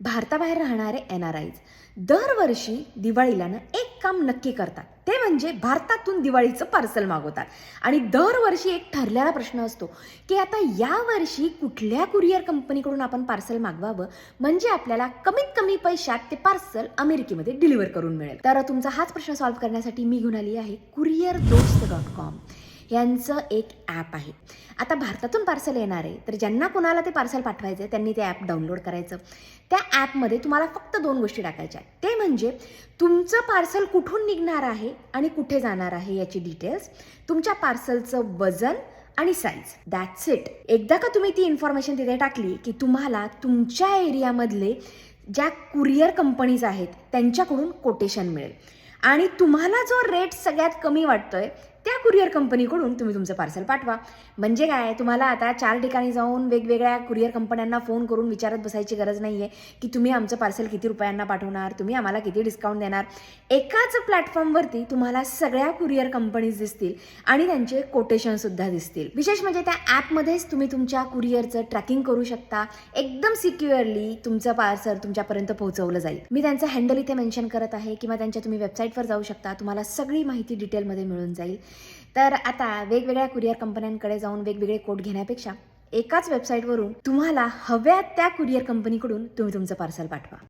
भारताबाहेर राहणारे NRIs दरवर्षी दिवाळीला एक काम नक्की करतात, ते म्हणजे भारतातून दिवाळीचं पार्सल मागवतात. आणि दरवर्षी एक ठरलेला प्रश्न असतो की आता यावर्षी कुठल्या कुरिअर कंपनीकडून आपण पार्सल मागवावं म्हणजे आपल्याला कमीत कमी पैशात ते पार्सल अमेरिकेमध्ये डिलिव्हर करून मिळेल. तर तुमचा हाच प्रश्न सॉल्व्ह करण्यासाठी मी घेऊन आली आहे courierdost.com यांचं एक ॲप आहे. आता भारतातून पार्सल येणार आहे, तर ज्यांना कोणाला ते पार्सल पाठवायचं आहे त्यांनी ते ॲप डाउनलोड करायचं. त्या ॲपमध्ये तुम्हाला फक्त 2 गोष्टी टाकायच्या आहेत. ते म्हणजे तुमचं पार्सल कुठून निघणार आहे आणि कुठे जाणार आहे याची डिटेल्स, तुमच्या पार्सलचं वजन आणि साईज. That's it. एकदा का तुम्ही ती इन्फॉर्मेशन तिथे टाकली की तुम्हाला तुमच्या एरियामधले ज्या कुरिअर कंपनीज आहेत त्यांच्याकडून कोटेशन मिळेल आणि तुम्हाला जो रेट सगळ्यात कमी वाटतोय त्या कुरिअर कंपनीकडून तुम्ही तुमचं पार्सल पाठवा. म्हणजे काय, तुम्हाला आता 4 ठिकाणी जाऊन वेगवेगळ्या कुरिअर कंपन्यांना फोन करून विचारत बसायची गरज नाही आहे की तुम्ही आमचं पार्सल किती रुपयांना पाठवणार, तुम्ही आम्हाला किती डिस्काउंट देणार. एकाच प्लॅटफॉर्मवरती तुम्हाला सगळ्या कुरिअर कंपनीज दिसतील आणि त्यांचे कोटेशनसुद्धा दिसतील. विशेष म्हणजे त्या ॲपमध्येच तुम्ही तुमच्या कुरिअरचं ट्रॅकिंग करू शकता. एकदम सिक्युअरली तुमचं पार्सल तुमच्यापर्यंत पोहोचवलं जाईल. मी त्यांचं हँडल इथे मेन्शन करत आहे किंवा त्यांच्या तुम्ही वेबसाईटवर जाऊ शकता, तुम्हाला सगळी माहिती डिटेलमध्ये मिळून जाईल. तर आता वेगवेगळ्या कुरिअर कंपन्यांकडे जाऊन वेगवेगळे कोड घेण्यापेक्षा एकाच वेबसाईटवरून तुम्हाला हव्या त्या कुरिअर कंपनीकडून तुम्ही तुमचं पार्सल पाठवा.